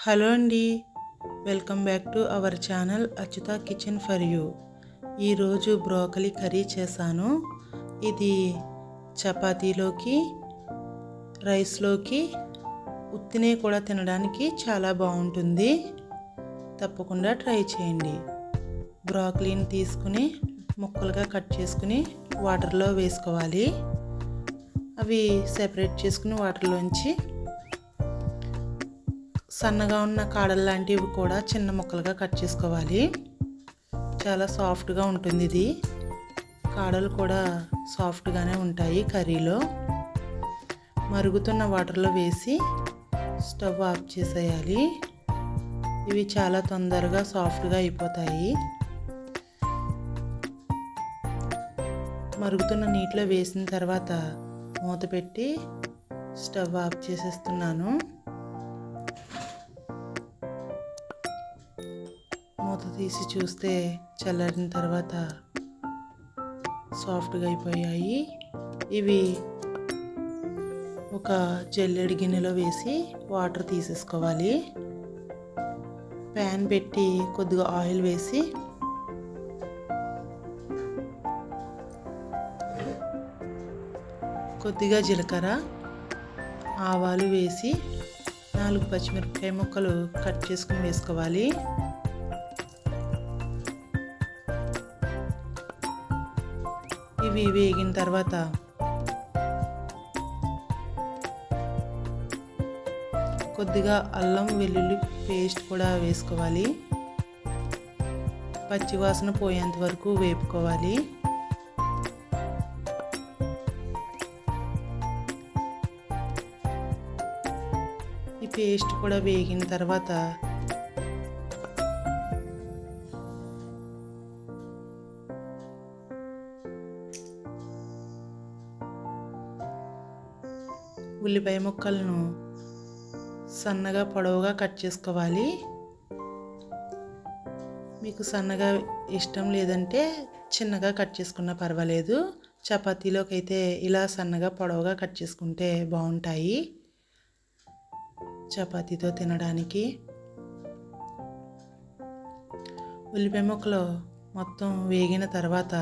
Hello అండి, welcome back to our channel Achyuta kitchen for you. ఈరోజు broccoli curry చేశాను. ఇది చపాతీలోకి, రైస్లోకి, ఉత్తినే కూడా తినడానికి చాలా బాగుంటుంది. తప్పకుండా ట్రై చేయండి. బ్రోకలీని తీసుకుని ముక్కలుగా కట్ చేసుకుని వాటర్లో వేసుకోవాలి. అవి సెపరేట్ చేసుకుని వాటర్లోంచి సన్నగా ఉన్న కాడలు లాంటివి కూడా చిన్న ముక్కలుగా కట్ చేసుకోవాలి. చాలా సాఫ్ట్గా ఉంటుంది ఇది. కాడలు కూడా సాఫ్ట్గానే ఉంటాయి కర్రీలో. మరుగుతున్న వాటర్లో వేసి స్టవ్ ఆఫ్ చేసేయాలి. ఇవి చాలా తొందరగా సాఫ్ట్గా అయిపోతాయి. మరుగుతున్న నీటిలో వేసిన తర్వాత మూత పెట్టి స్టవ్ ఆఫ్ చేసేస్తున్నాను. మూత తీసి చూస్తే చల్లారిన తర్వాత సాఫ్ట్గా అయిపోయాయి. ఇవి ఒక జల్లెడి గిన్నెలో వేసి వాటర్ తీసేసుకోవాలి. ప్యాన్ పెట్టి కొద్దిగా ఆయిల్ వేసి కొద్దిగా జీలకర్ర, ఆవాలు వేసి 4 పచ్చిమిరపకాయ ముక్కలు కట్ చేసుకుని వేసుకోవాలి. ఇవి వేగిన తర్వాత కొద్దిగా అల్లం వెల్లుల్లి పేస్ట్ కూడా వేసుకోవాలి. పచ్చివాసన పోయేంత వరకు వేపుకోవాలి. ఈ పేస్ట్ కూడా వేగిన తర్వాత ఉల్లిపాయ ముక్కలను సన్నగా పొడవుగా కట్ చేసుకోవాలి. మీకు సన్నగా ఇష్టం లేదంటే చిన్నగా కట్ చేసుకున్నా పర్వాలేదు. చపాతీలోకి అయితే ఇలా సన్నగా పొడవుగా కట్ చేసుకుంటే బాగుంటాయి చపాతీతో తినడానికి. ఉల్లిపాయ ముక్కలు మొత్తం వేగిన తర్వాత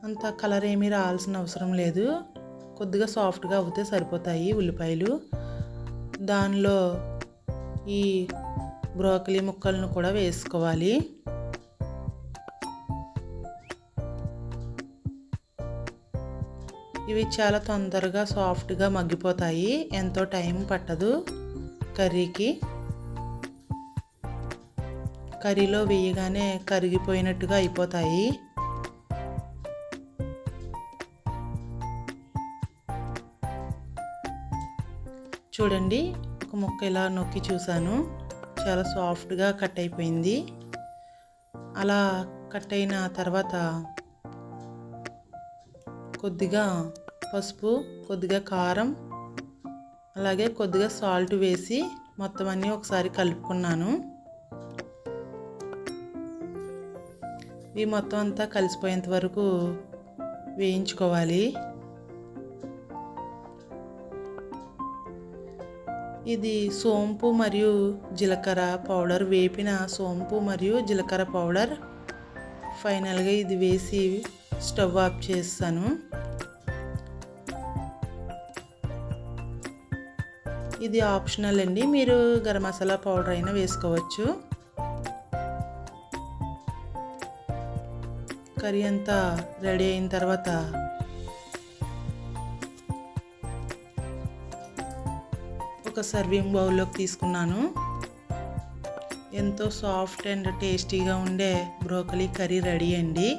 అంత కలర్ ఏమీ రావాల్సిన అవసరం లేదు. కొద్దిగా సాఫ్ట్గా అవుతే సరిపోతాయి ఉల్లిపాయలు. దానిలో ఈ బ్రోకలీ ముక్కలను కూడా వేసుకోవాలి. ఇవి చాలా తొందరగా సాఫ్ట్గా మగ్గిపోతాయి. ఎంతో టైం పట్టదు కర్రీకి. కర్రీలో వేయగానే కరిగిపోయినట్టుగా అయిపోతాయి. చూడండి, ఒక ముక్క ఇలా నొక్కి చూసాను, చాలా సాఫ్ట్గా కట్ అయిపోయింది. అలా కట్ అయిన తర్వాత కొద్దిగా పసుపు, కొద్దిగా కారం, అలాగే కొద్దిగా సాల్ట్ వేసి మొత్తం అన్నీ ఒకసారి కలుపుకున్నాను. ఇవి మొత్తం అంతా కలిసిపోయేంత వరకు వేయించుకోవాలి. ఇది సోంపు మరియు జీలకర్ర పౌడర్, వేపిన సోంపు మరియు జీలకర్ర పౌడర్. ఫైనల్గా ఇది వేసి స్టవ్ ఆఫ్ చేస్తాను. ఇది ఆప్షనల్ అండి, మీరు గరం మసాలా పౌడర్ అయినా వేసుకోవచ్చు. కర్రీ అంతా రెడీ అయిన తర్వాత ఒక సర్వింగ్ బౌల్లోకి తీసుకున్నాను. ఎంతో సాఫ్ట్ అండ్ టేస్టీగా ఉండే బ్రోకలీ కర్రీ రెడీ అండి.